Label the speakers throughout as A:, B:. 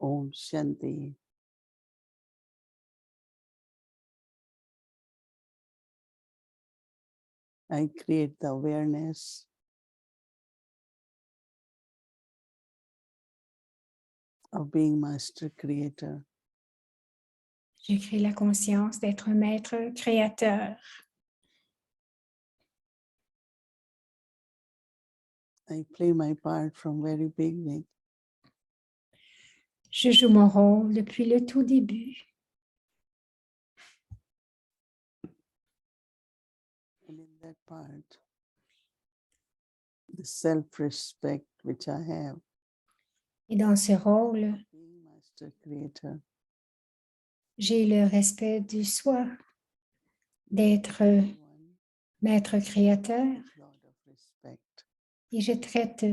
A: Om Shanti. I create the awareness of being Master Creator.
B: Je crée la conscience d'être un maître créateur.
A: I play my part from very beginning.
B: Je joue mon rôle depuis le tout début.
A: And in that part, the self-respect which I have,
B: Et dans ce rôle,
A: being Master Creator,
B: j'ai le respect du soi, d'être
A: everyone
B: maître créateur,
A: with lot of respect.
B: et je traite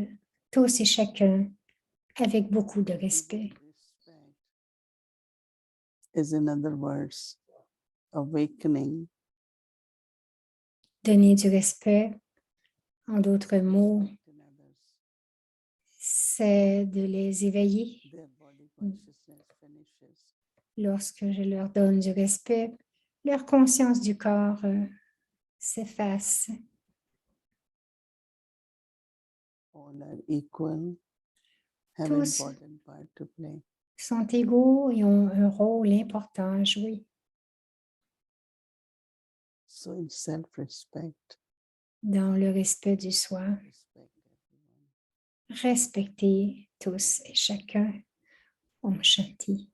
B: tous et chacun avec beaucoup de respect.
A: Respect is, in other words, awakening.
B: Donner du respect, en d'autres mots,
A: In others,
B: c'est de les éveiller.
A: their body consciousness finishes.
B: Lorsque je leur donne du respect, leur conscience du corps s'efface.
A: All are equal, have
B: Tous
A: important part to play.
B: sont égaux et ont un rôle important à jouer.
A: So in self-respect,
B: Dans le respect du soi,
A: respect everyone.
B: respecter tous et chacun. Om Shanti.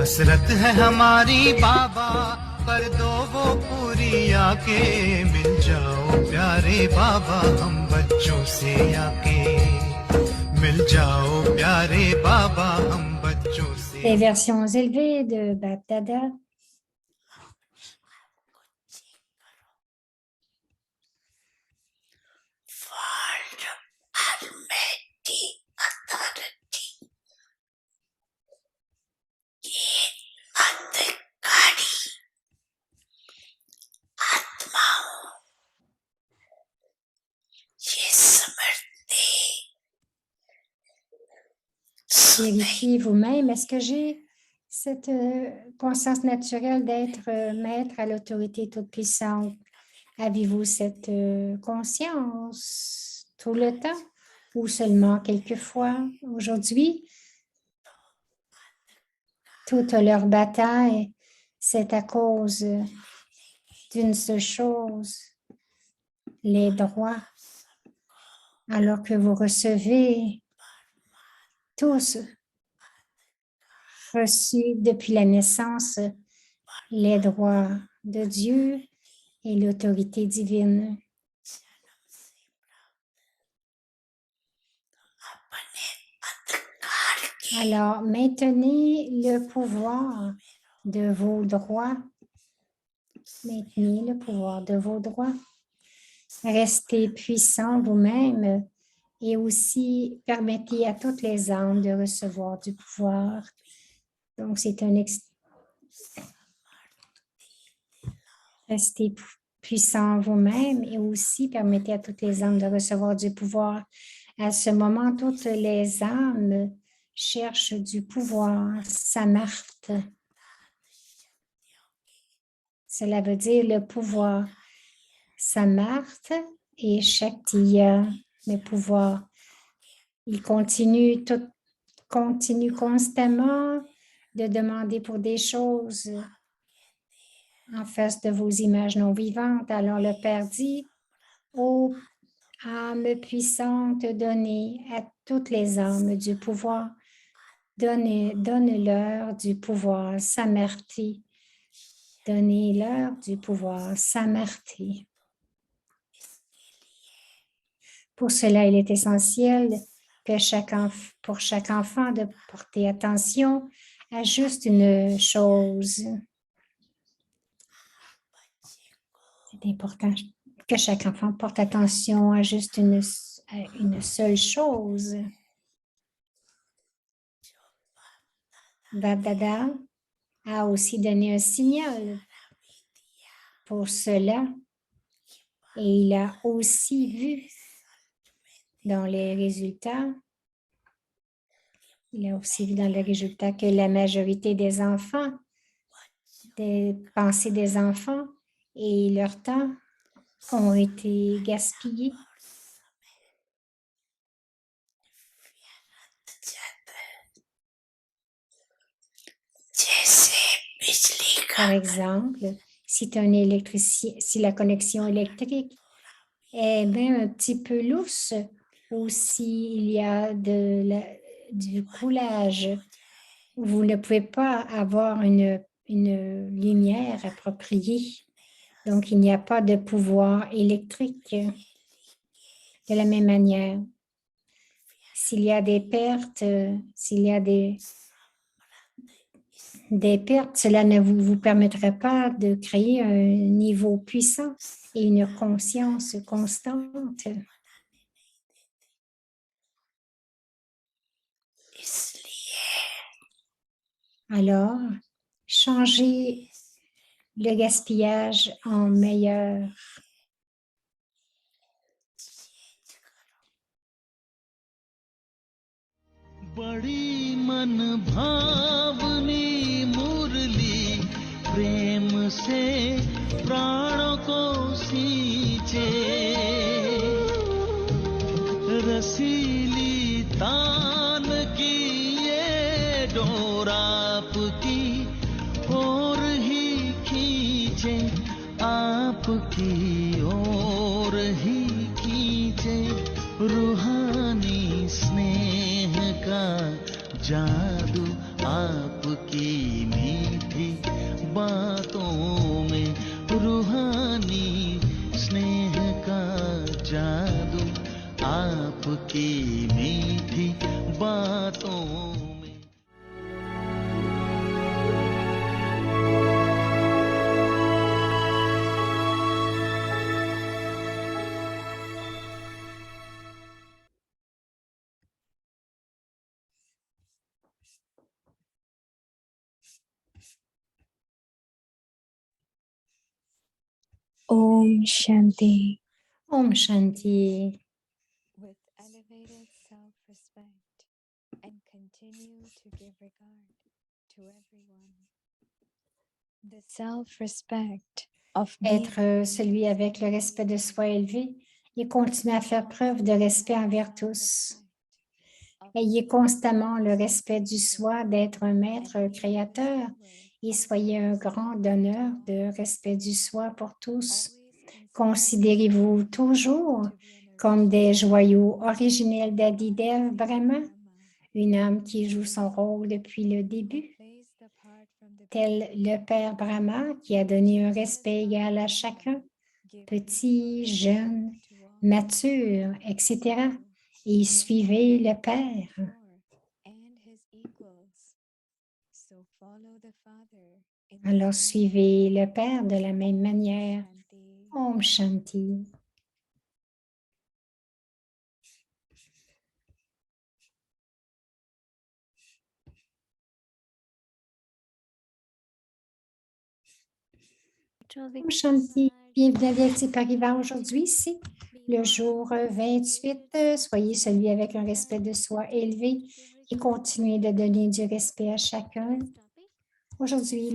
C: हसरत है हमारी बाबा कर दो वो पूरी आके मिल जाओ प्यारे बाबा हम बच्चों से आके मिल जाओ प्यारे बाबा हम बच्चों से.
B: Les versions élevées de Bap Dada. Vérifiez vous-même, est-ce que j'ai cette conscience naturelle d'être maître à l'autorité toute puissante? Avez-vous cette conscience tout le temps ou seulement quelquefois aujourd'hui? Toute leur bataille, c'est à cause d'une seule chose, les droits. Alors que vous recevez tous reçus depuis la naissance les droits de Dieu et l'autorité divine. Alors, maintenez le pouvoir de vos droits. Maintenez le pouvoir de vos droits. Restez puissant vous-même et aussi permettez à toutes les âmes de recevoir du pouvoir. Donc, c'est un Restez puissant vous-même et aussi permettez à toutes les âmes de recevoir du pouvoir. À ce moment, toutes les âmes cherchent du pouvoir, samarth. Cela veut dire le pouvoir. Samarth et Shaktiya, le pouvoir. Ils continuent constamment de demander pour des choses en face de vos images non vivantes. Alors le Père dit, ô âme puissante, donnez à toutes les âmes du pouvoir. Donne-leur du pouvoir, Samarthi. Donnez-leur du pouvoir, Samarthi. Pour cela, il est essentiel que pour chaque enfant de porter attention à juste une chose. C'est important que chaque enfant porte attention à juste à une seule chose. Bab-Dada a aussi donné un signal pour cela et il a aussi vu dans les résultats, que la majorité des enfants, des pensées des enfants et leur temps ont été gaspillés. Par exemple, si la connexion électrique est bien un petit peu lousse ou s'il y a du coulage, vous ne pouvez pas avoir une lumière appropriée. Donc, il n'y a pas de pouvoir électrique. De la même manière, s'il y a des pertes, cela ne vous permettra pas de créer un niveau puissant et une conscience constante. Alors, changez le gaspillage en meilleur.
C: बड़ी मन भावनी मुरली प्रेम से प्राणों को सींचे रसीली तान की ये डोर आपकी ओर ही खींचे आपकी ओर ही खींचे रूहानी स्नेह का जादू आपकी मीठी बातों में रूहानी स्नेह का जादू आपकी मीठी बातों में
D: Om Shanti.
B: Om Shanti.
D: With elevated self-respect and continue to give regard to everyone. The self-respect of me
B: Être celui avec le respect de soi élevé et continuer à faire preuve de respect envers tous. Ayez constamment le respect du soi d'être un maître créateur et soyez un grand donneur de respect du soi pour tous. Considérez-vous toujours comme des joyaux originels d'Adidev Brahma, une âme qui joue son rôle depuis le début, tel le Père Brahma qui a donné un respect égal à chacun, petit, jeune, mature, etc. Et suivez le Père. Alors suivez le Père de la même manière. Om Shanti. Om Shanti. Bienvenue à l'Active Pariva aujourd'hui. C'est le jour 28. Soyez celui avec un respect de soi élevé et continuez de donner du respect à chacun. Aujourd'hui,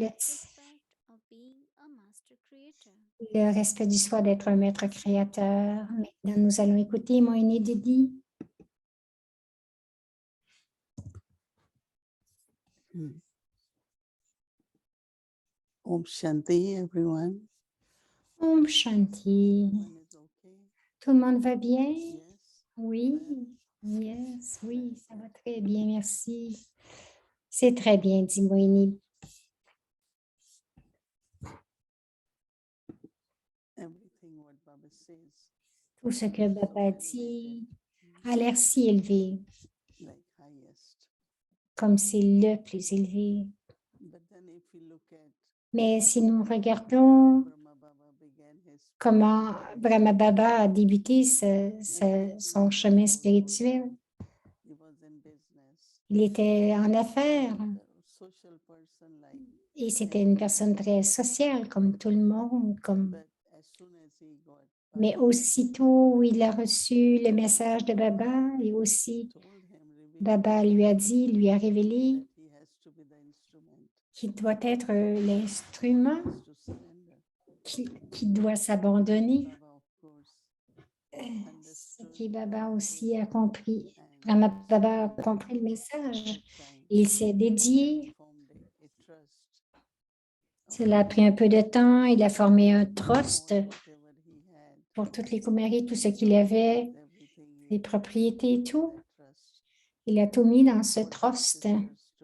B: le respect du soi d'être un maître créateur. Maintenant, nous allons écouter Moïni Didi.
A: Om Shanti, everyone.
B: Om Shanti.
A: Everyone is okay?
B: Tout le monde va bien?
A: Yes.
B: Oui, yes, oui, ça va très bien, merci. C'est très bien, dit Moïni.
A: Everything what Baba says,
B: Tout ce que Baba dit a l'air si élevé,
A: like highest.
B: comme c'est le plus élevé.
A: But then if you look at
B: Mais si nous regardons
A: Brahma Baba began his
B: comment Brahma Baba a débuté son chemin spirituel.
A: He was in business.
B: Il était en affaires
A: A social person like,
B: et c'était une personne très sociale comme tout le monde.
A: but as soon as he got
B: Mais
A: Baba
B: aussitôt où il a reçu le message de Baba et aussi
A: told him, revealed
B: Baba lui a dit, lui a révélé
A: that he has to be the instrument,
B: qu'il doit être l'instrument
A: has to surrender.
B: qui doit s'abandonner.
A: Baba, of course,
B: Ce qui Baba aussi a compris.
A: and
B: Brahma Baba a compris le message.
A: time
B: Il s'est dédié.
A: formed a trust.
B: Cela a pris un peu de temps. Il a formé un trust
A: Whatever he had,
B: pour toutes les Kumaris, tout ce qu'il avait,
A: everything
B: les
A: he
B: propriétés et tout.
A: trust.
B: Il a tout mis dans ce trust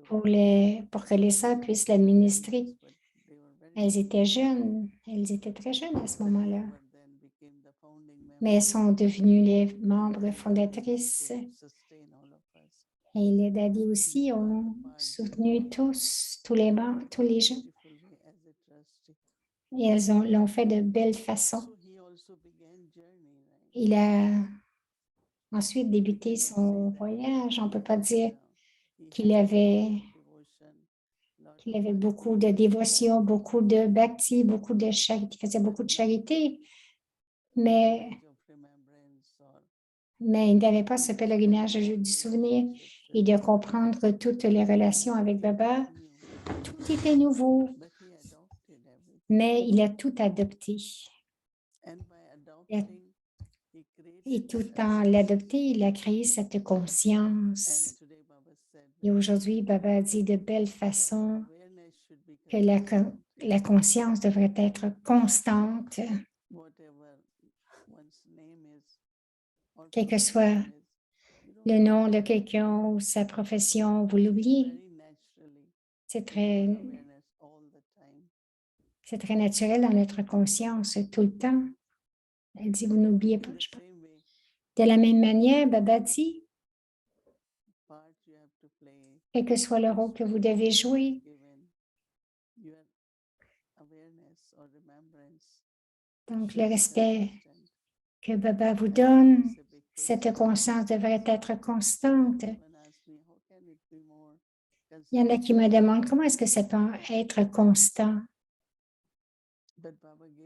B: pour que les sœurs puissent l'administrer.
A: But they were very
B: Elles étaient jeunes. Elles étaient très jeunes à ce moment-là.
A: but then became the founding
B: Mais elles sont devenues les membres
A: members
B: fondatrices.
A: to sustain all of us.
B: Et les daddies aussi ont soutenu tous les membres, tous les gens.
A: Beautifully as a trustee.
B: Et elles l'ont fait de belle façon.
A: So he also began journey, right?
B: Il a ensuite débuté son voyage. On ne peut pas dire qu'il avait beaucoup de dévotion, beaucoup de bhakti, beaucoup de charité, il faisait beaucoup de charité, mais il n'avait pas ce pèlerinage du souvenir et de comprendre toutes les relations avec Baba. Tout était nouveau, mais il a tout adopté. Et tout en l'adopter, il a créé cette conscience. Et aujourd'hui, Baba a dit de belle façon que la conscience devrait être constante, quel que soit le nom de quelqu'un ou sa profession, vous l'oubliez. C'est très naturel dans notre conscience tout le temps. Elle dit, vous n'oubliez pas. De la même manière, Baba dit, quel que soit le rôle que vous devez jouer, donc le respect que Baba vous donne, cette conscience devrait être constante. Il y en a qui me demandent comment est-ce que ça peut être constant,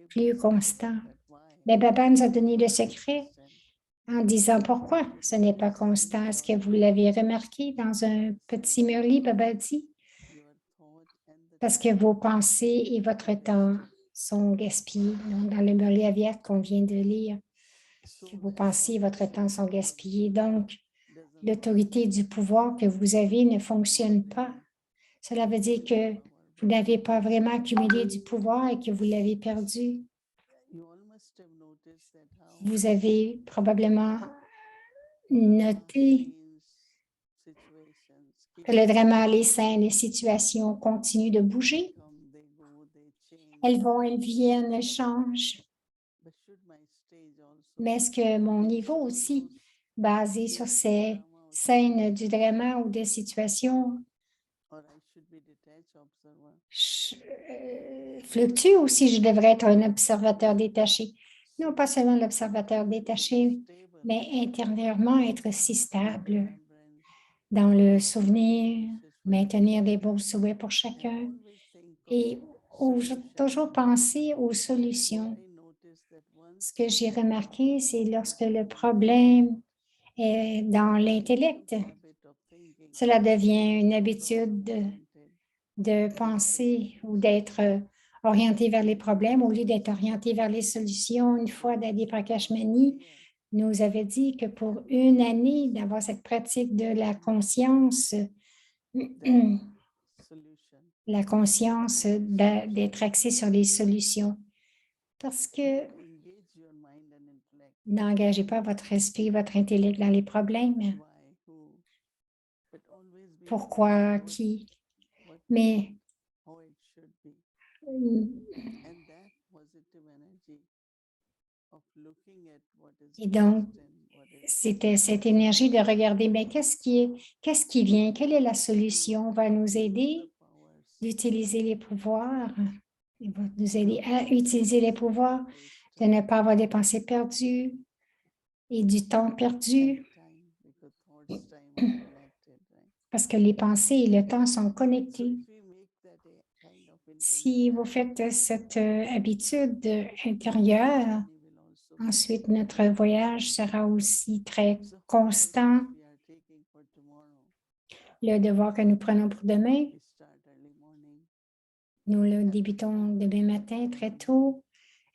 B: plus constant. Mais Baba nous a donné le secret en disant pourquoi ce n'est pas constant. Est-ce que vous l'avez remarqué dans un petit murli, Baba dit? Parce que vos pensées et votre temps sont gaspillés. Donc, dans le murli aviaque qu'on vient de lire, que vos pensées et votre temps sont gaspillés. Donc, l'autorité du pouvoir que vous avez ne fonctionne pas. Cela veut dire que vous n'avez pas vraiment accumulé du pouvoir et que vous l'avez perdu. Vous avez probablement noté que le drama, les scènes, les situations continuent de bouger. Elles vont, elles viennent, elles changent. Mais est-ce que mon niveau aussi, basé sur ces scènes du drama ou des situations, fluctue ou si je devrais être un observateur détaché? Non, pas seulement l'observateur détaché, mais intérieurement être si stable dans le souvenir, maintenir des beaux souhaits pour chacun et toujours penser aux solutions. Ce que j'ai remarqué, c'est lorsque le problème est dans l'intellect, cela devient une habitude de penser ou d'être orienté vers les problèmes au lieu d'être orienté vers les solutions. Une fois, Dadi Prakash Mani nous avait dit que pour une année, d'avoir cette pratique de la conscience d'être axé sur les solutions. Parce que n'engagez pas votre esprit, votre intellect dans les problèmes. Pourquoi, qui? Mais et donc, c'était cette énergie de regarder, mais qu'est-ce qui vient? Quelle est la solution? On va nous aider d'utiliser les pouvoirs. Il va nous aider à utiliser les pouvoirs de ne pas avoir des pensées perdues et du temps perdu, parce que les pensées et le temps sont connectés. Si vous faites cette habitude intérieure, ensuite notre voyage sera aussi très constant. Le devoir que nous prenons pour demain, nous le débutons demain matin très tôt.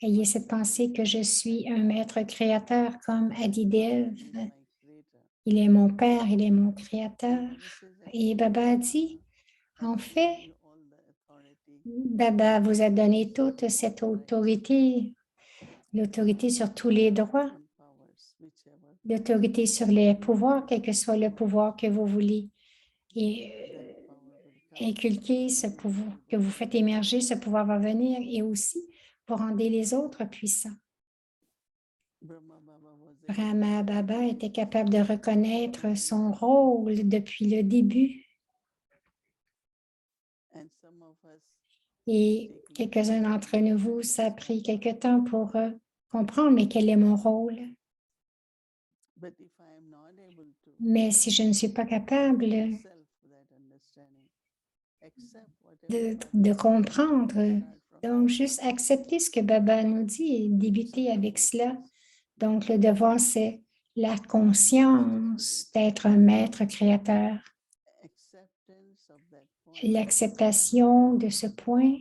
B: Ayez cette pensée que je suis un maître créateur comme Adidev. Il est mon père, il est mon créateur. Et Baba a dit, en fait, Baba vous a donné toute cette autorité, l'autorité sur tous les droits, l'autorité sur les pouvoirs, quel que soit le pouvoir que vous voulez. Et inculquer ce pouvoir, que vous faites émerger, ce pouvoir va venir et aussi pour rendre les autres puissants. Brahma Baba était capable de reconnaître son rôle depuis le début. Et quelques-uns d'entre nous, ça a pris quelque temps pour comprendre, mais quel est mon rôle? Mais si je ne suis pas capable de comprendre, donc juste accepter ce que Baba nous dit et débuter avec cela. Donc, le devoir, c'est la conscience d'être un maître créateur. L'acceptation de ce point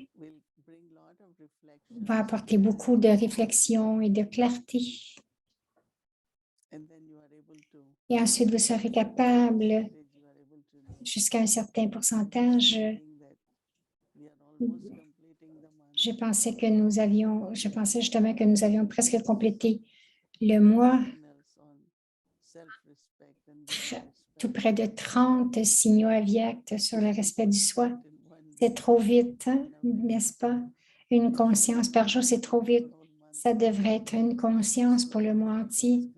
B: va apporter beaucoup de réflexion et de clarté. Et ensuite, vous serez capable, jusqu'à un certain pourcentage, je pensais justement que nous avions presque complété le mois, tout près de 30 signaux avyacts sur le respect du soi. C'est trop vite, hein, n'est-ce pas? Une conscience par jour, c'est trop vite. Ça devrait être une conscience pour le mois entier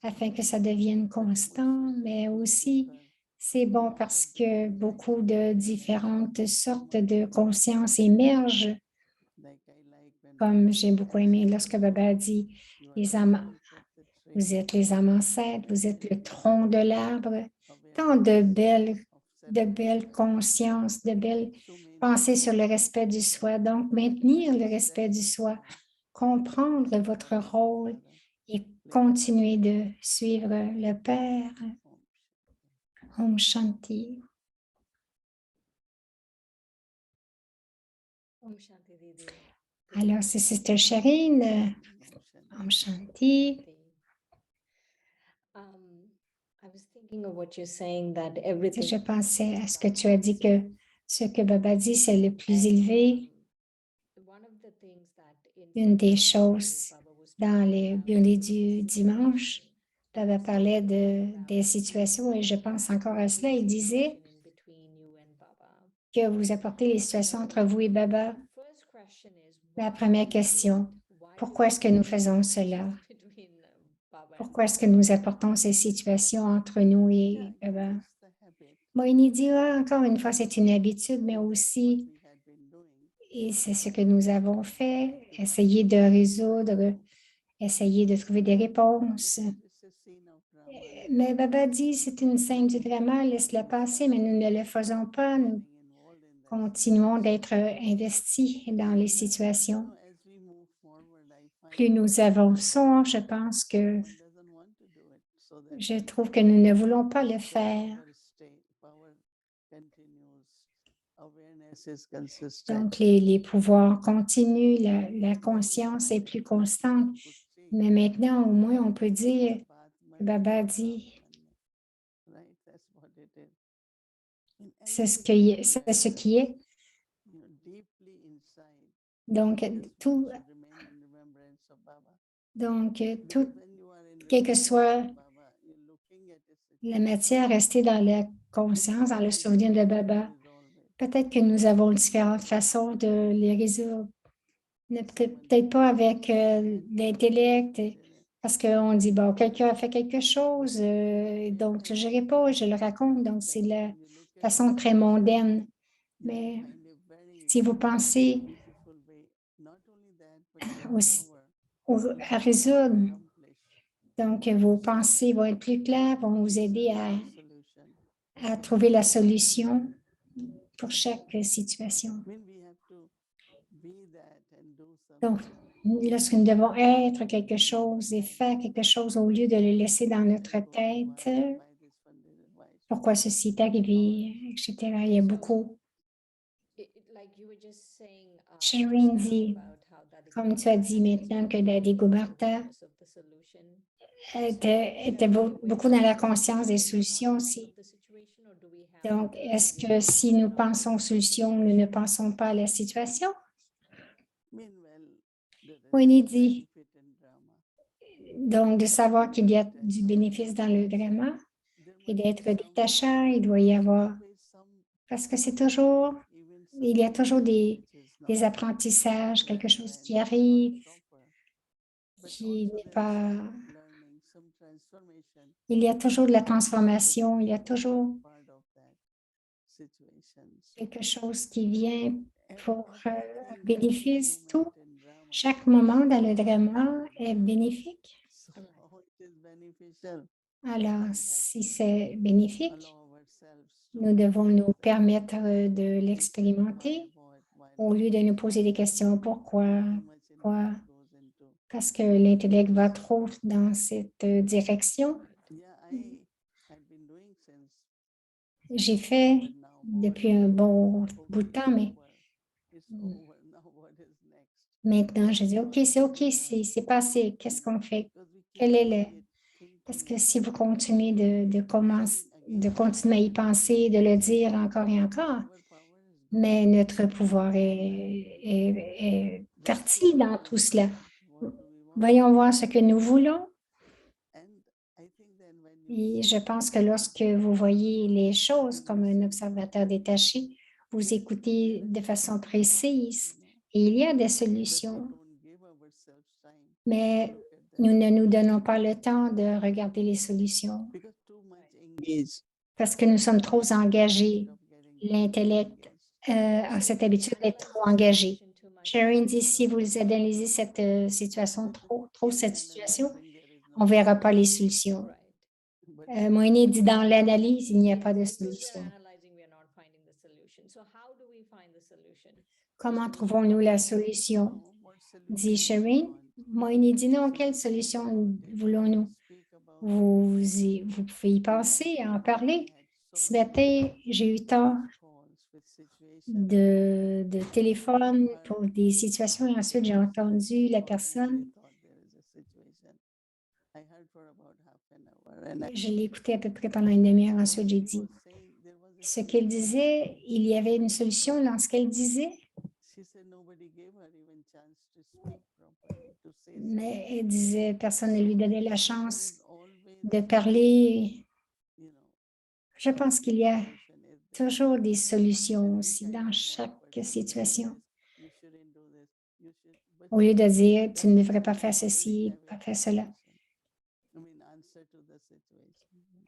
B: afin que ça devienne constant, mais aussi c'est bon parce que beaucoup de différentes sortes de consciences émergent. Comme j'ai beaucoup aimé lorsque Baba a dit, vous êtes les âmes ancêtres, vous êtes le tronc de l'arbre. Tant de belles consciences, de belles pensées sur le respect du soi. Donc, maintenir le respect du soi, comprendre votre rôle et continuer de suivre le Père. Om Shanti. Alors, c'est Sister Sherine. Om Shanti. Je pensais à ce que tu as dit que ce que Baba dit, c'est le plus élevé. Une des choses dans les biolés du dimanche, Baba parlait des situations et je pense encore à cela. Il disait que vous apportez les situations entre vous et Baba. La première question, pourquoi est-ce que nous faisons cela? Pourquoi est-ce que nous apportons ces situations entre nous et Baba? Moïni dit, encore une fois, c'est une habitude, mais aussi, et c'est ce que nous avons fait, essayer de résoudre, essayer de trouver des réponses. Mais Baba dit, c'est une scène du drama, laisse-la passer, mais nous ne le faisons pas. Nous continuons d'être investis dans les situations. Plus nous avançons, je pense que je trouve que nous ne voulons pas le faire. Donc, les pouvoirs continuent, la conscience est plus constante. Mais maintenant, au moins, on peut dire, Baba dit, c'est ce qui est. Donc, quelle que soit la matière, rester dans la conscience, dans le souvenir de Baba. Peut-être que nous avons différentes façons de les résoudre. Peut-être pas avec l'intellect, parce qu'on dit, bon, quelqu'un a fait quelque chose, donc je réponds, je le raconte, donc c'est la façon très mondaine. Mais si vous pensez aussi, à résoudre.
A: accomplish
B: Donc, vos pensées vont être plus claires, vont vous aider
A: solution.
B: à trouver la solution pour chaque situation.
A: I mean, we have to be that and do
B: Donc,
A: something.
B: lorsque nous devons être quelque chose et faire quelque chose au lieu de le laisser dans notre tête, pourquoi ceci est arrivé, etc. Il y a beaucoup. Shireen dit, comme tu as dit maintenant que Daddy Gouberta était beaucoup dans la conscience des solutions aussi. Donc, est-ce que si nous pensons aux solutions, nous ne pensons pas à la situation? Winnie dit, donc de savoir qu'il y a du bénéfice dans le drama et d'être détachant, il doit y avoir, parce que c'est toujours, il y a toujours des apprentissages, quelque chose qui arrive, qui n'est pas, il y a toujours de la transformation, il y a toujours quelque chose qui vient pour un bénéfice. Tout, chaque moment dans le drama est bénéfique. Alors, si c'est bénéfique, nous devons nous permettre de l'expérimenter au lieu de nous poser des questions. Pourquoi? Pourquoi? Parce que l'intellect va trop dans cette direction. J'ai fait depuis un bon bout de temps, mais maintenant, je dis, OK, c'est passé. Qu'est-ce qu'on fait? Quel est le... Parce que si vous continuez de continuer à y penser, de le dire encore et encore, mais notre pouvoir est parti dans tout cela. Voyons voir ce que nous voulons. Et je pense que lorsque vous voyez les choses comme un observateur détaché, vous écoutez de façon précise et il y a des solutions. Mais nous ne nous donnons pas le temps de regarder les solutions parce que nous sommes trop engagés. L'intellect a cette habitude d'être trop engagé. Sharon dit, si vous analysez cette situation, trop cette situation, on ne verra pas les solutions. Moïni dit, dans l'analyse, il n'y a pas de solution. Comment trouvons-nous la solution? Dit Sharon. Moïni dit, non, quelle solution voulons-nous? Vous pouvez y penser, en parler. Ce matin, j'ai eu tant de téléphones pour des situations et ensuite j'ai entendu la personne. Je l'ai écouté à peu près pendant une demi-heure. Ensuite, j'ai dit ce qu'elle disait, il y avait une solution dans ce qu'elle disait. Mais elle disait, personne ne lui donnait la chance de parler. Je pense qu'il y a toujours des solutions aussi dans chaque situation. Au lieu de dire, tu ne devrais pas faire ceci, pas faire cela.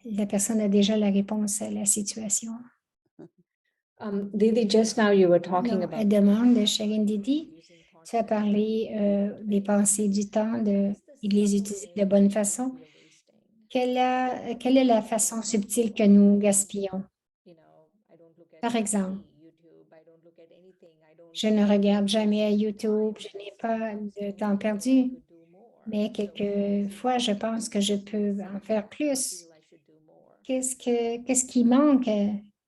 B: La personne a déjà la réponse à la situation.
E: Didi, just now you were talking
B: Non,
E: about.
B: elle demande, Sharon Didi, tu as parlé des pensées du temps et de les utiliser de bonne façon. Quelle est la façon subtile que nous gaspillons? Par exemple, je ne regarde jamais à YouTube, je n'ai pas de temps perdu, mais quelquefois, je pense que je peux en faire plus. Qu'est-ce qui manque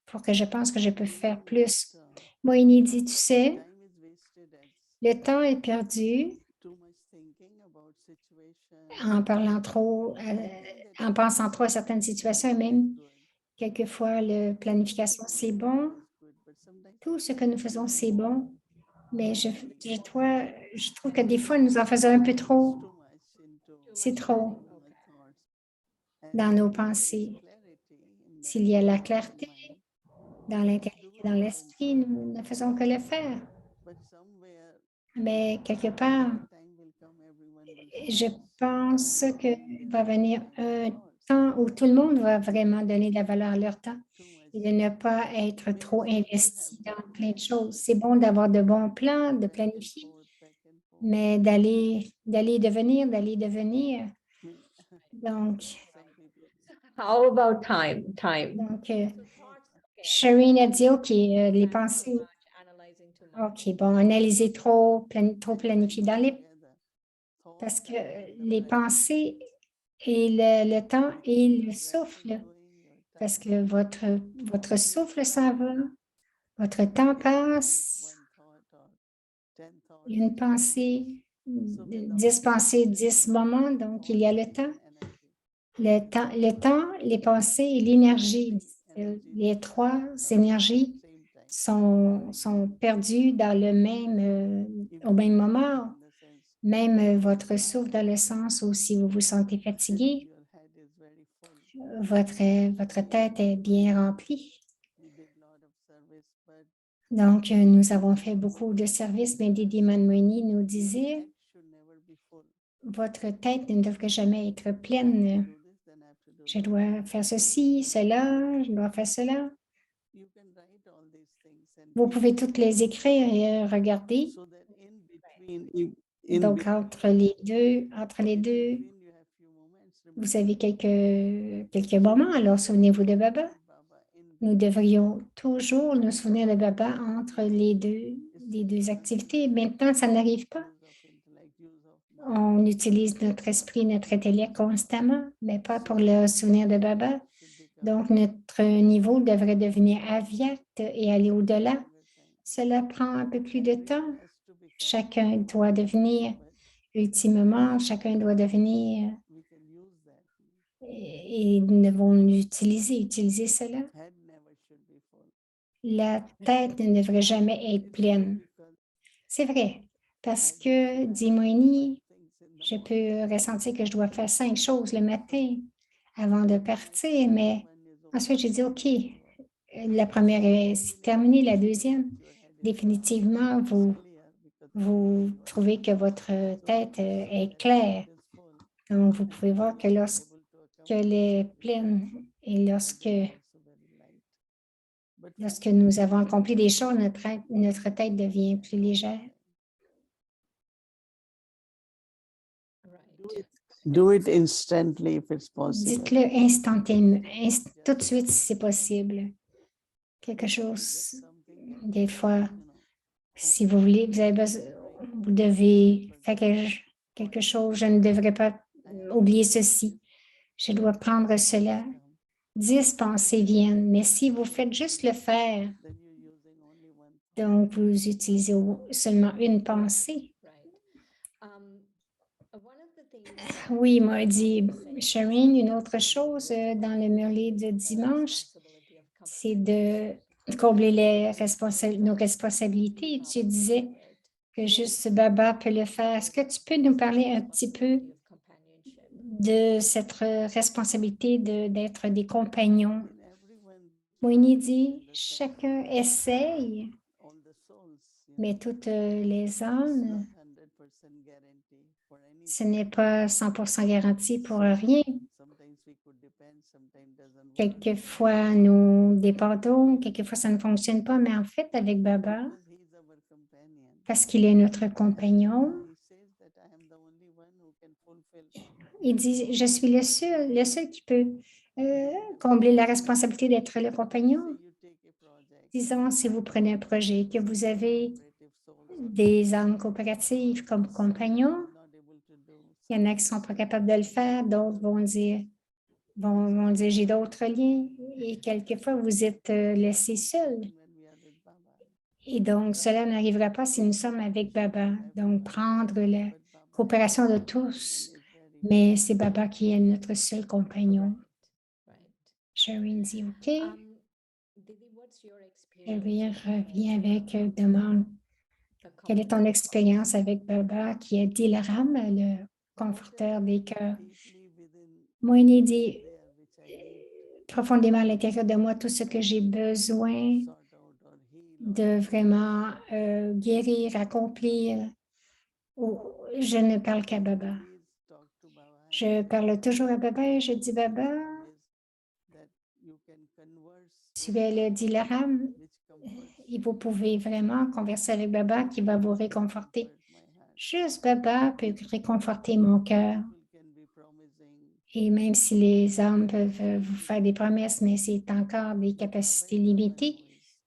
B: pour que je pense que je peux faire plus? Moïni dit, tu sais, le temps est perdu en parlant trop, en pensant trop à certaines situations et même quelquefois, la planification, c'est bon. Tout ce que nous faisons, c'est bon. Mais je trouve que des fois, nous en faisons un peu trop. C'est trop dans nos pensées. S'il y a la clarté dans l'intellect et dans l'esprit, nous ne faisons que le faire. Mais quelque part, je pense qu'il va venir un temps où tout le monde va vraiment donner de la valeur à leur temps et de ne pas être trop investi dans plein de choses. C'est bon d'avoir de bons plans, de planifier, mais d'aller devenir. Donc,
E: How about time?
B: Shireen a dit, OK, les pensées, OK, bon, analyser trop planifier parce que les pensées et le temps et le souffle, parce que votre souffle s'en va, votre temps passe, une pensée, 10 pensées, 10 moments, donc il y a le temps. Le temps, les pensées et l'énergie, les trois énergies sont perdues dans au même moment. Même votre souffle dans le sens où si vous vous sentez fatigué, votre tête est bien remplie. Donc, nous avons fait beaucoup de services, mais Didi Manmouni nous disait, votre tête ne devrait jamais être pleine. Je dois faire ceci, cela, je dois faire cela. Vous pouvez toutes les écrire et regarder. Donc, entre les deux, vous avez quelques moments. Alors, souvenez-vous de Baba. Nous devrions toujours nous souvenir de Baba entre les deux activités. Maintenant, ça n'arrive pas. On utilise notre esprit, notre intellect constamment, mais pas pour le souvenir de Baba. Donc, notre niveau devrait devenir avyakt et aller au-delà. Cela prend un peu plus de temps. Chacun doit devenir, ultimement, et nous devons utiliser cela. La tête ne devrait jamais être pleine. C'est vrai, parce que, dit Moini, je peux ressentir que je dois faire 5 choses le matin avant de partir, mais ensuite j'ai dit, OK, la première est terminée, la deuxième, définitivement, vous trouvez que votre tête est claire. Donc, vous pouvez voir que lorsqu'elle est pleine et lorsque nous avons accompli des choses, notre tête devient plus légère.
A: Do it instantly if it's possible.
B: Dites-le instantanément, tout de suite si c'est possible. Quelque chose, des fois, si vous voulez, vous devez faire quelque chose, je ne devrais pas oublier ceci. Je dois prendre cela. 10 pensées viennent, mais si vous faites juste le faire, donc vous utilisez seulement une pensée. Oui, m'a dit Shireen, une autre chose dans le murli de dimanche, c'est de combler nos responsabilités. Tu disais que juste Baba peut le faire. Est-ce que tu peux nous parler un petit peu de cette responsabilité d'être des compagnons? Moini dit, chacun essaye, mais toutes les âmes, ce n'est pas 100% garanti pour rien. Quelquefois, nous dépendons, quelquefois, ça ne fonctionne pas, mais en fait, avec Baba, parce qu'il est notre compagnon, il dit, je suis le seul qui peut combler la responsabilité d'être le compagnon. Disons, si vous prenez un projet, que vous avez des âmes coopératives comme compagnons, il y en a qui ne sont pas capables de le faire, d'autres vont dire, j'ai d'autres liens, et quelquefois, vous êtes laissé seul. Et donc, cela n'arrivera pas si nous sommes avec Baba. Donc, prendre la coopération de tous, mais c'est Baba qui est notre seul compagnon. Shireen dit, OK. Elle revient avec demande, quelle est ton expérience avec Baba qui est Dilaram, le conforteur des cœurs? Moini dit, profondément à l'intérieur de moi, tout ce que j'ai besoin de vraiment guérir, accomplir. Je ne parle qu'à Baba. Je parle toujours à Baba et je dis, Baba, tu es le Dilaram et vous pouvez vraiment converser avec Baba qui va vous réconforter. Juste Baba peut réconforter mon cœur.
A: People can be promising.
B: Et même si les hommes peuvent vous faire des promesses, mais c'est encore des capacités limitées,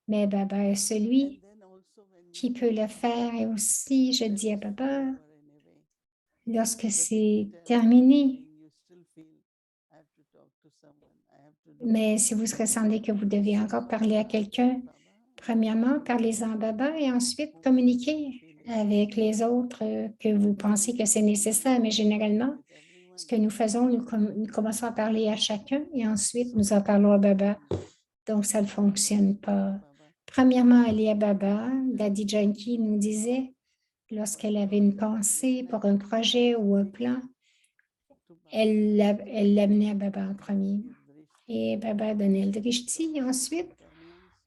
B: mais Baba est celui
A: And then also when
B: qui peut le faire. Et aussi, je dis à Baba,
A: over anyway,
B: lorsque
A: but
B: c'est
A: tell
B: terminé,
A: and you still feel I have to talk to someone, I have to do
B: mais si vous ressentez que vous devez encore parler à quelqu'un, premièrement, parlez-en à Baba et ensuite communiquez avec les autres que vous pensez que c'est nécessaire. Mais généralement, ce que nous faisons, nous commençons à parler à chacun et ensuite nous en parlons à Baba. Donc, ça ne fonctionne pas. Premièrement, aller à Baba. Daddy Janki nous disait, lorsqu'elle avait une pensée pour un projet ou un plan, elle l'amenait à Baba en premier. Et Baba donnait le drishti. Et ensuite,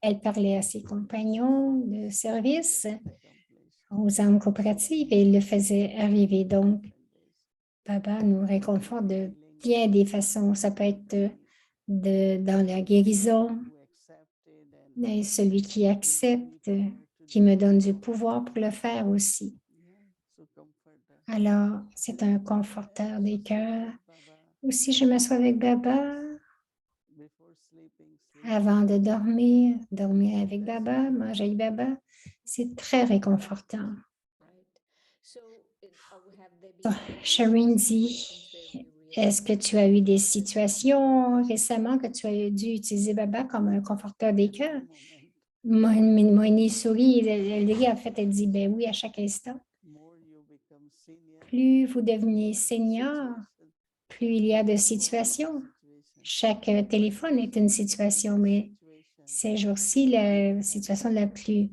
B: elle parlait à ses compagnons de service, aux âmes coopératives et il le faisait arriver. Donc, Baba nous réconforte de bien des façons. Ça peut être dans la guérison, et celui qui accepte, qui me donne du pouvoir pour le faire aussi. Alors, c'est un conforteur des cœurs. Aussi, je m'assois avec Baba avant de dormir, dormir avec Baba, manger avec Baba. C'est très réconfortant. Shireen dit, est-ce que tu as eu des situations récemment que tu as dû utiliser Baba comme un conforteur des cœurs? Moïni sourit, elle rit, en fait, elle dit, ben oui, à chaque instant. Plus vous devenez senior, plus il y a de situations. Chaque téléphone est une situation, mais ces jours-ci, la situation la plus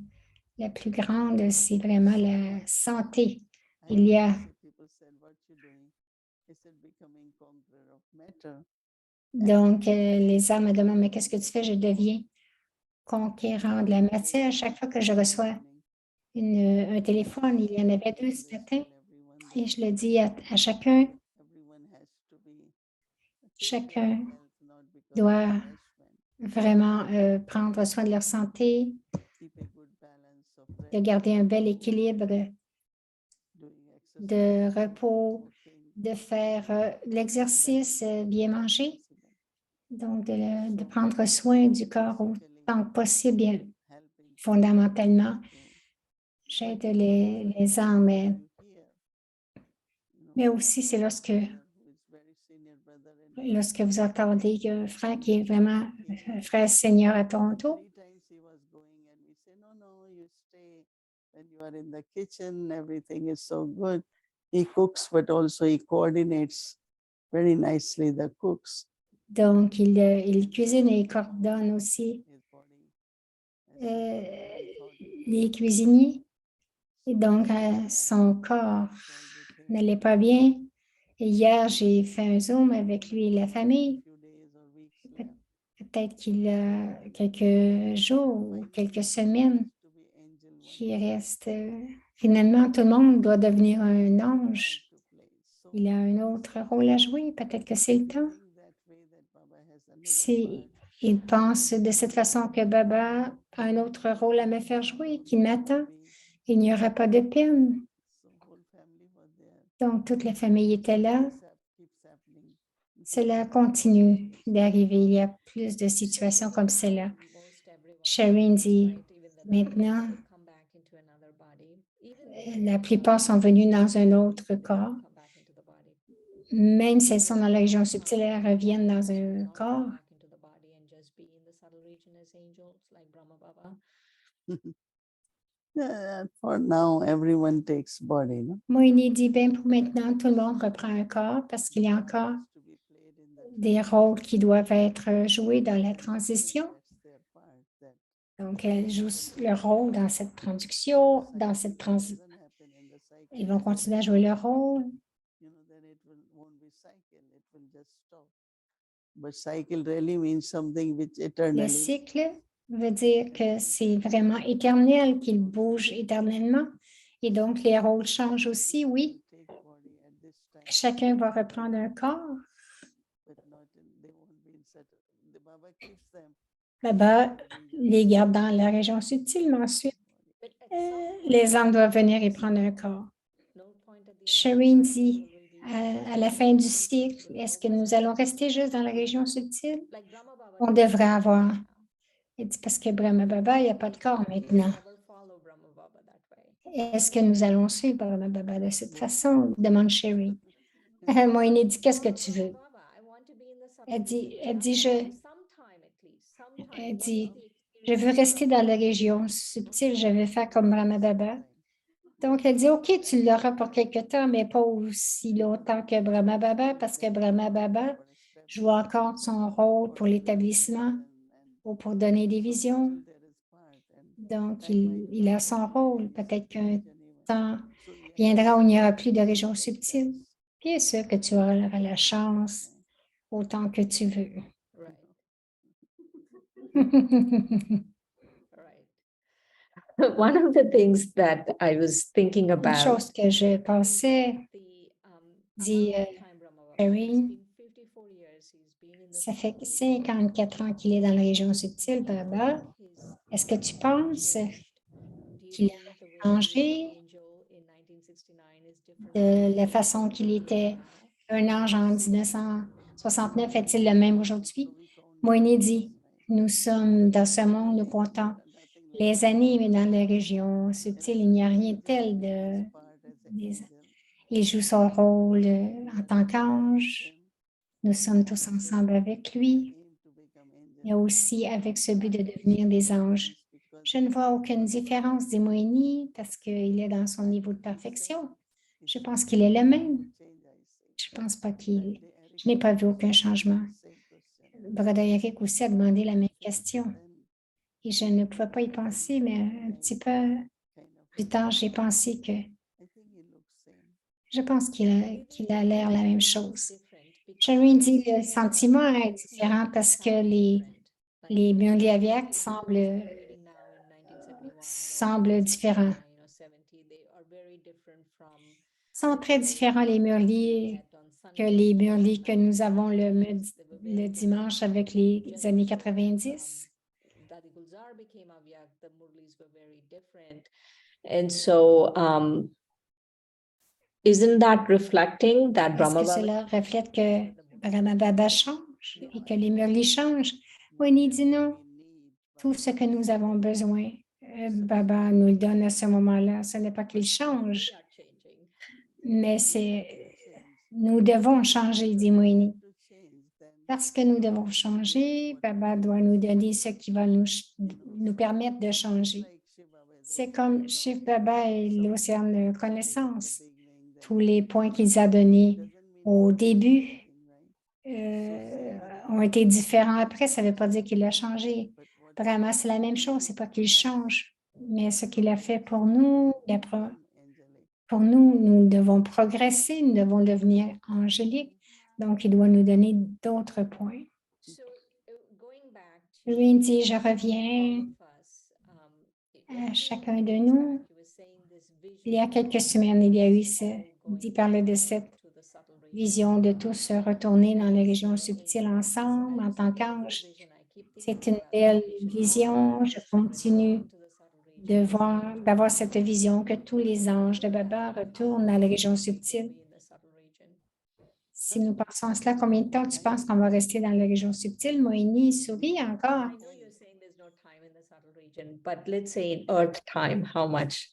B: grande, c'est vraiment la santé. Il y a donc les âmes me demandent, mais qu'est-ce que tu fais? Je deviens conquérant de la matière. Chaque fois que je reçois un téléphone, il y en avait 2 ce matin, et je le dis à chacun, chacun doit vraiment prendre soin de leur santé, de garder un bel équilibre de repos, de faire l'exercice, bien manger, donc de prendre soin du corps autant que possible, bien, fondamentalement. J'aide les âmes, mais aussi c'est lorsque vous entendez un frère qui est vraiment un frère senior à Toronto,
A: when you are in the kitchen, everything is so good. He cooks, but also he coordinates very nicely the cooks.
B: donc il cuisine et il coordonne aussi
A: His body.
B: les cuisiniers. Et donc, son corps n'allait pas bien. Et hier, j'ai fait un Zoom avec lui et la famille. Peut-être qu'il a quelques jours ou quelques semaines qui restent. Finalement, tout le monde doit devenir un ange. Il a un autre rôle à jouer. Peut-être que c'est le temps. Il pense de cette façon que Baba a un autre rôle à me faire jouer, qu'il m'attend. Il n'y aura pas de peine. Donc, toute la famille était là. Cela continue d'arriver. Il y a plus de situations comme celle-là. Shireen dit, maintenant, la plupart sont venus dans un autre corps. Même si elles sont dans la région subtile, elles reviennent dans un corps.
A: For now, everyone takes body, no?
B: Moïni dit, bien pour maintenant, tout le monde reprend un corps parce qu'il y a encore des rôles qui doivent être joués dans la transition. Donc, elles jouent leur rôle dans cette traduction, dans cette transition. Ils vont continuer à jouer leur rôle.
A: But cycle really means something which
B: Le
A: eternally.
B: cycle veut dire que c'est vraiment éternel, qu'il bouge éternellement. Et donc, les rôles changent aussi, oui. Chacun va reprendre un corps. Baba les garde dans la région subtile, mais ensuite, les âmes doivent venir et prendre un corps. Shireen dit, à la fin du cycle, est-ce que nous allons rester juste dans la région subtile? On devrait avoir. Elle dit, parce que Brahma Baba, il n'y a pas de corps maintenant. Est-ce que nous allons suivre Brahma Baba de cette façon? Demande Shireen. Moïni dit, qu'est-ce que tu veux? Elle dit, je veux rester dans la région subtile, je veux faire comme Brahma Baba. Donc, elle dit, OK, tu l'auras pour quelque temps, mais pas aussi longtemps que Brahma Baba, parce que Brahma Baba joue encore son rôle pour l'établissement ou pour donner des visions. Donc, il a son rôle. Peut-être qu'un temps viendra où il n'y aura plus de région subtile. Bien sûr que tu auras la chance autant que tu veux.
E: One of the things that I was thinking
B: Une
E: about,
B: chose que je pensais, dit Shireen, ça fait 54 ans qu'il est dans la région subtile, Baba. Est-ce que tu penses qu'il a changé de la façon qu'il était un ange en 1969? Est-il le même aujourd'hui? Moïni dit, nous sommes dans ce monde, nous comptons les années, mais dans les régions subtiles, il n'y a rien de tel il joue son rôle en tant qu'ange. Nous sommes tous ensemble avec lui et aussi avec ce but de devenir des anges. Je ne vois aucune différence, dit Moïni, parce qu'il est dans son niveau de perfection. Je pense qu'il est le même. Je pense pas Je n'ai pas vu aucun changement. Brother Eric aussi a demandé la même question. Et je ne pouvais pas y penser, mais un petit peu plus tard, j'ai pensé que je pense qu'il a l'air la même chose. Shireen dit le sentiment est différent parce que les Murli Aviac semblent différents. Sont très différents les Murli que nous avons le dimanche avec les années 90.
E: and so isn't that reflecting that
B: Est-ce
E: Brahma
B: que
E: Baba
B: cela reflète que Brahma Baba change et que les Murli changent? Winnie dit non. Tout ce que nous avons besoin, Baba nous le donne à ce moment-là. Ce n'est pas qu'il change, mais nous devons changer, dit Moïni. Parce que nous devons changer, Baba doit nous donner ce qui va nous permettre de changer. C'est comme Shiv Baba et l'océan de connaissance. Tous les points qu'il a donnés au début ont été différents après. Ça ne veut pas dire qu'il a changé. Vraiment, c'est la même chose. C'est pas qu'il change, mais ce qu'il a fait pour nous, nous devons progresser, nous devons devenir angéliques. Donc, il doit nous donner d'autres points. Lui dit, je reviens à chacun de nous. Il y a quelques semaines, il parlait de cette vision de tous retourner dans les régions subtiles ensemble en tant qu'ange. C'est une belle vision. Je continue d'avoir cette vision que tous les anges de Baba retournent dans les régions subtiles. Si nous pensons à cela, combien de temps tu penses qu'on va rester dans les régions subtiles? Moïni sourit encore.
E: But let's say in Earth time, how much?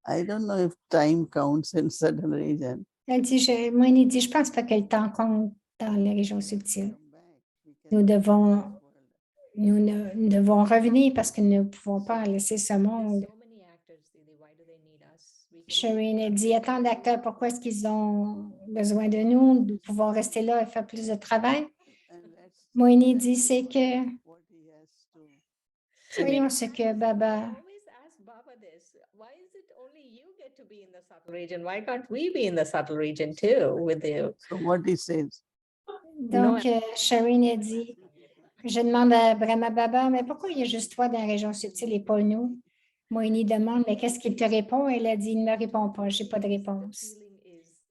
A: I don't know if time counts in certain region.
B: Moïni dit, je pense pas que le temps compte dans les régions subtiles. Nous devons revenir parce que nous ne pouvons pas laisser ce monde. Shireen a dit, il y a tant d'acteurs, pourquoi est-ce qu'ils ont besoin de nous? Nous pouvons rester là et faire plus de travail. Moïni dit, c'est que voyons ce que Baba.
E: Why can't we be in the subtle region too with you?
A: So what he says,
B: Donc, Shireen a dit, je demande à Brahma Baba, mais pourquoi il y a juste toi dans la région subtile et pas nous? Moïni demande, mais qu'est-ce qu'il te répond? Elle a dit, il ne me répond pas, je n'ai pas de réponse.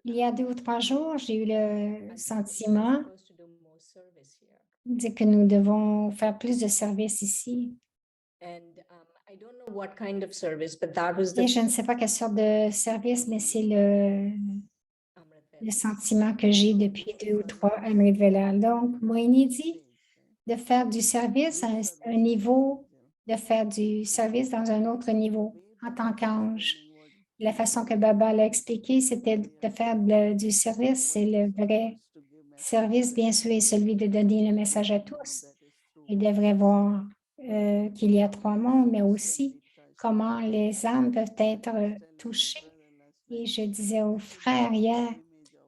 B: Il y a 2 ou 3 jours, j'ai eu le sentiment que nous devons faire plus de services ici.
E: I don't know what kind of service, but that was
B: Et
E: the
B: je ne sais pas quelle sorte de service, mais c'est le
E: Amrit
B: sentiment que j'ai depuis 2 ou 3 Amrit Vela. Donc, Moïni dit de faire du service à un niveau, de faire du service dans un autre niveau en tant qu'ange. La façon que Baba l'a expliqué, c'était de faire du service. C'est le vrai service, bien sûr, est celui de donner le message à tous. Il devrait voir qu'il y a 3 mondes, mais aussi comment les âmes peuvent être touchées. Et je disais aux frères hier,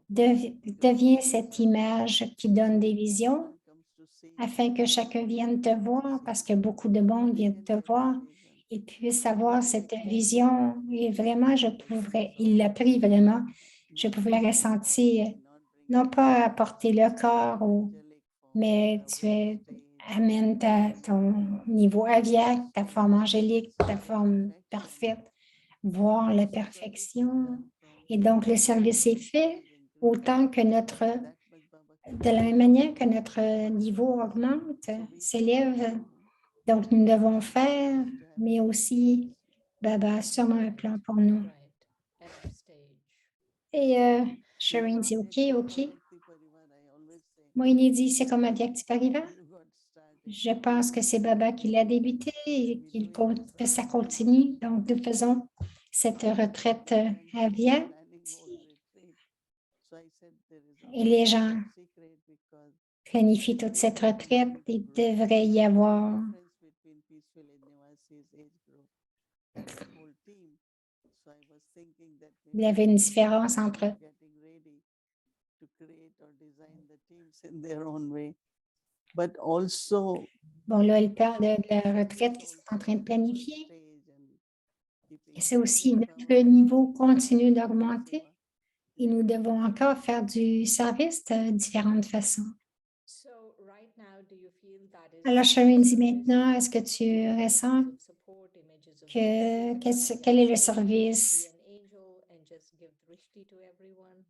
B: deviens cette image qui donne des visions afin que chacun vienne te voir, parce que beaucoup de monde vient te voir et puisse avoir cette vision. Et vraiment, il l'a pris vraiment, je pouvais ressentir, non pas apporter le corps, mais amènes ton niveau aviaque, ta forme angélique, ta forme parfaite, voir la perfection. Et donc, le service est fait autant que de la même manière que notre niveau augmente, s'élève. Donc, nous devons faire, mais aussi, Baba a sûrement un plan pour nous.
E: right at the stage.
B: Et Shireen dit, OK. Moïni dit, c'est comme un Vyakti Pariva. Je pense que c'est Baba qui l'a débuté et que ça continue. Donc, nous faisons cette retraite à Vyakti. Et les gens planifient toute cette retraite. Il devrait y avoir il y avait une différence entre bon, là, elle parle de la retraite qu'ils sont en train de planifier. Et c'est aussi notre niveau continue d'augmenter et nous devons encore faire du service de différentes façons.
E: So right now, do you feel that is
B: Alors, Shireen dit maintenant, est-ce que tu ressens
E: support images of
B: quel est le service?
E: be an angel and just give drishti to everyone?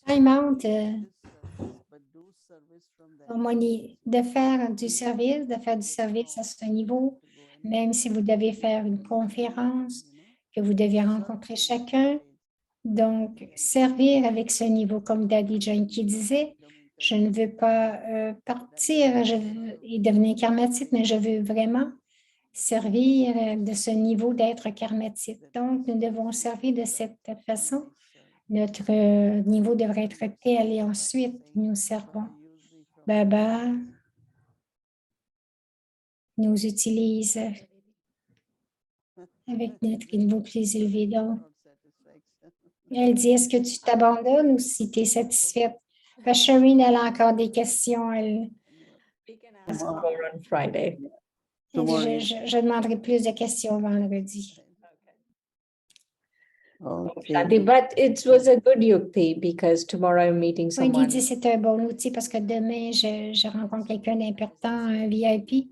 B: Time out, harmonie, de faire du service à ce niveau, même si vous devez faire une conférence, que vous devez rencontrer chacun. Donc, servir avec ce niveau, comme Daddy Janki disait, je ne veux pas partir et devenir karmatite, mais je veux vraiment servir de ce niveau d'être karmatite. Donc, nous devons servir de cette façon. Notre niveau devrait être tel et ensuite nous servons. Baba nous utilise avec notre niveau plus élevé. Donc, elle dit, est-ce que tu t'abandonnes ou si tu es satisfaite? Parce que Shireen, elle a encore des questions.
E: We can ask more on Friday.
B: Elle dit, je demanderai plus de questions vendredi.
E: Shanti, but it was a good yukti because tomorrow I'm meeting
B: Oui, il
E: someone.
B: dit c'est un bon outil parce que demain, je rencontre quelqu'un d'important, un VIP.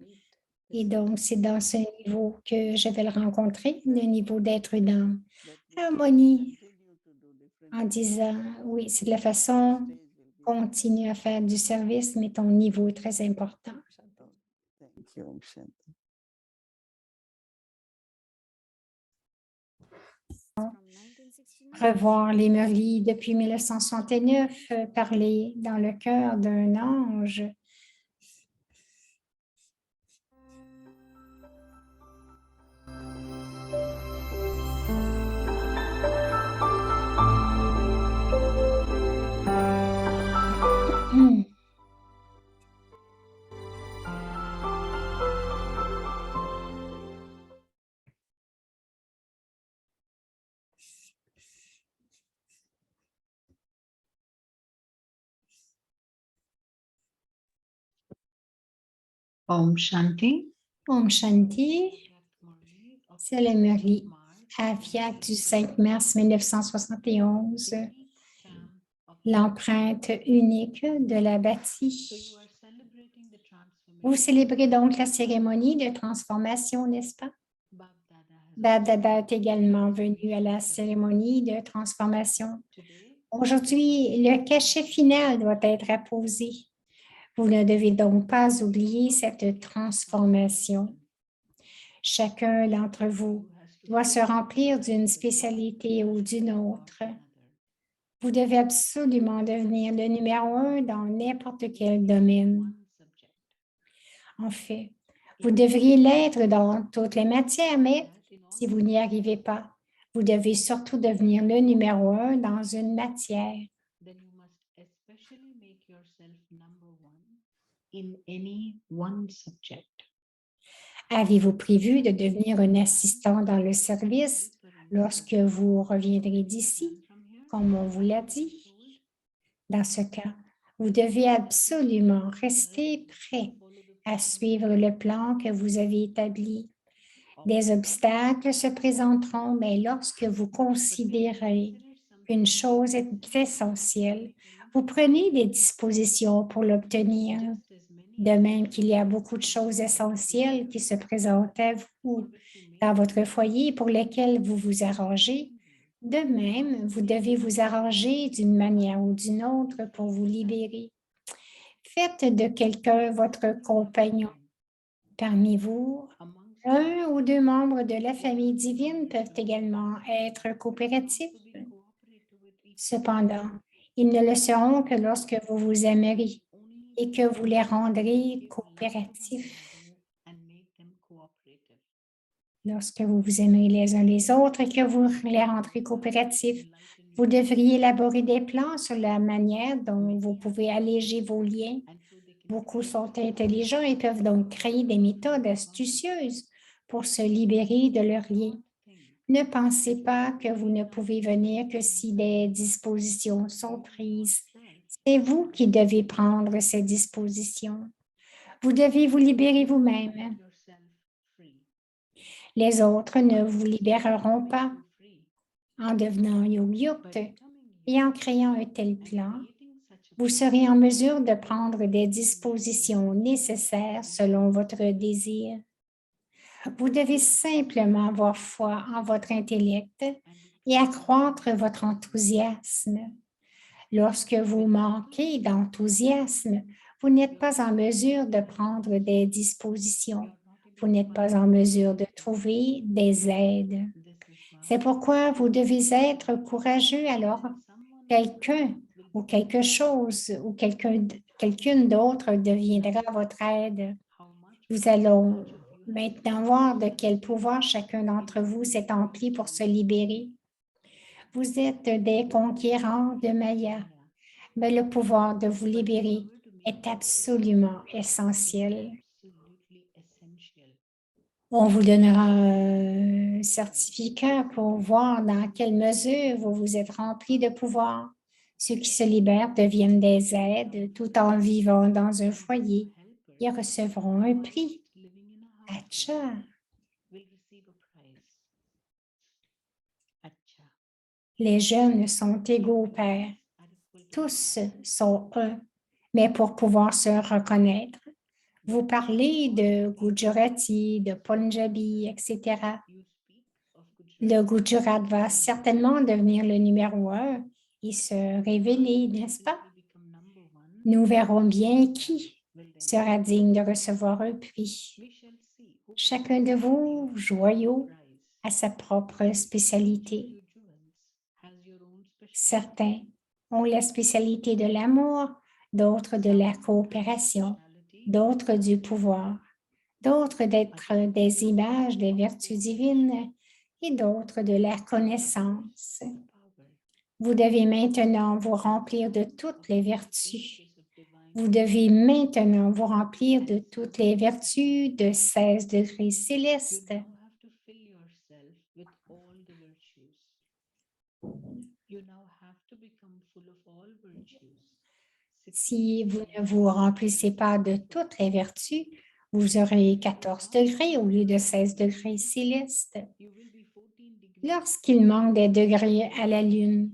B: Et donc, c'est dans ce niveau que je vais le rencontrer, le niveau d'être dans l'harmonie, en disant, oui, c'est de la façon, continue à faire du service, mais ton niveau est très important.
A: Thank you, Om Shanti.
D: From 1969.
B: Revoir les Merlis depuis 1969, parler dans le cœur d'un ange. Hmm.
F: Om Shanti.
B: Om Shanti, c'est le Merli Aviak du 5 mars 1971, l'empreinte unique de la bâtie. Vous célébrez donc la cérémonie de transformation, n'est-ce pas? Bab Dada est également venu à la cérémonie de transformation. Aujourd'hui, le cachet final doit être apposé. Vous ne devez donc pas oublier cette transformation. Chacun d'entre vous doit se remplir d'une spécialité ou d'une autre. Vous devez absolument devenir le numéro 1 dans n'importe quel domaine. En fait, vous devriez l'être dans toutes les matières, mais si vous n'y arrivez pas, vous devez surtout devenir le numéro 1 dans une matière.
F: then you must especially make yourself number one in any one subject.
B: Avez-vous prévu de devenir un assistant dans le service lorsque vous reviendrez d'ici, comme on vous l'a dit? Dans ce cas, vous devez absolument rester prêt à suivre le plan que vous avez établi. Des obstacles se présenteront, mais lorsque vous considérez qu'une chose est essentielle, vous prenez des dispositions pour l'obtenir. De même qu'il y a beaucoup de choses essentielles qui se présentent à vous dans votre foyer pour lesquelles vous vous arrangez, de même, vous devez vous arranger d'une manière ou d'une autre pour vous libérer. Faites de quelqu'un votre compagnon. Parmi vous, un ou deux membres de la famille divine peuvent également être coopératifs. Cependant, ils ne le seront que lorsque vous vous aimerez et que vous les rendrez coopératifs. Lorsque vous vous aimerez les uns les autres et que vous les rendrez coopératifs, vous devriez élaborer des plans sur la manière dont vous pouvez alléger vos liens. Beaucoup sont intelligents et peuvent donc créer des méthodes astucieuses pour se libérer de leurs liens. Ne pensez pas que vous ne pouvez venir que si des dispositions sont prises. C'est vous qui devez prendre ces dispositions. Vous devez vous libérer vous-même. Les autres ne vous libéreront pas. En devenant yogyukta et en créant un tel plan, vous serez en mesure de prendre des dispositions nécessaires selon votre désir. Vous devez simplement avoir foi en votre intellect et accroître votre enthousiasme. Lorsque vous manquez d'enthousiasme, vous n'êtes pas en mesure de prendre des dispositions. Vous n'êtes pas en mesure de trouver des aides. C'est pourquoi vous devez être courageux. Alors, quelqu'un ou quelque chose ou quelqu'une d'autre deviendra votre aide. Nous allons maintenant voir de quel pouvoir chacun d'entre vous s'est empli pour se libérer. Vous êtes des conquérants de Maya, mais le pouvoir de vous libérer est absolument essentiel. On vous donnera un certificat pour voir dans quelle mesure vous vous êtes rempli de pouvoir. Ceux qui se libèrent deviennent des aides tout en vivant dans un foyer. Ils recevront un prix. Acha. Les jeunes sont égaux au Père. Tous sont un, mais pour pouvoir se reconnaître, vous parlez de Gujarati, de Punjabi, etc. Le Gujarat va certainement devenir le numéro 1 et se révéler, n'est-ce pas? Nous verrons bien qui sera digne de recevoir un prix. Chacun de vous, joyaux, a sa propre spécialité. Certains ont la spécialité de l'amour, d'autres de la coopération, d'autres du pouvoir, d'autres d'être des images des vertus divines et d'autres de la connaissance. Vous devez maintenant vous remplir de toutes les vertus. Vous devez maintenant vous remplir de toutes les vertus de 16 degrés célestes. Si vous ne vous remplissez pas de toutes les vertus, vous aurez 14 degrés au lieu de 16 degrés célestes. Lorsqu'il manque des degrés à la Lune,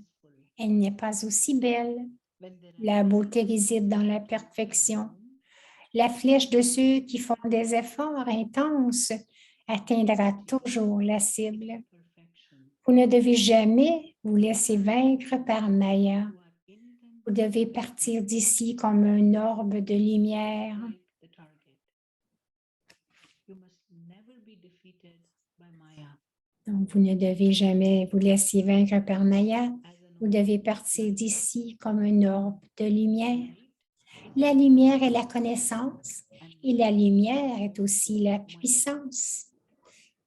B: elle n'est pas aussi belle. La beauté réside dans la perfection. La flèche de ceux qui font des efforts intenses atteindra toujours la cible. Vous ne devez jamais vous laisser vaincre par Maya. Vous devez partir d'ici comme un orbe de lumière.
F: defeated by Maya.
B: Donc, vous ne devez jamais vous laisser vaincre par Maya.
F: As an
B: Vous
F: orb
B: devez
F: of
B: partir
F: light,
B: d'ici comme un orbe de lumière.
F: light is
B: La lumière est la connaissance
F: and
B: et la
F: light
B: lumière est
F: is
B: aussi la
F: Maya.
B: puissance.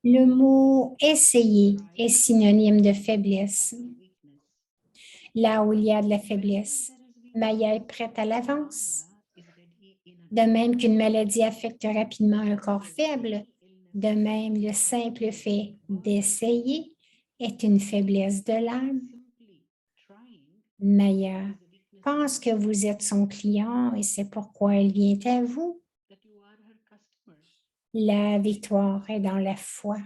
B: Le mot essayer est synonyme de faiblesse.
F: That's weakness.
B: Là où il y a de la
F: Wherever
B: faiblesse,
F: there is weakness,
B: Maya est prête à l'avance.
F: Maya is ready in a
B: De même qu'une maladie affecte rapidement un corps faible, de même le simple fait d'essayer est une faiblesse de l'âme.
F: simply trying
B: Maya
F: is a weakness
B: pense que vous êtes son client et c'est pourquoi elle vient à vous.
F: that you are her customer.
B: La victoire est dans la foi.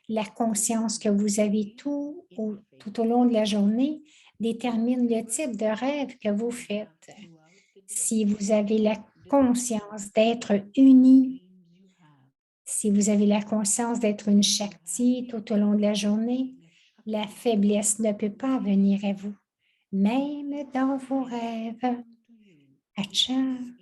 B: La conscience que vous avez tout au long de la journée détermine le type de rêve que vous faites.
F: Throughout the day,
B: Si vous avez la conscience d'être uni,
F: dreams you have.
B: si vous avez la conscience d'être une Shakti tout au long de la journée, la faiblesse ne peut pas venir à vous, même dans vos rêves.
F: To you
B: Acha.
F: in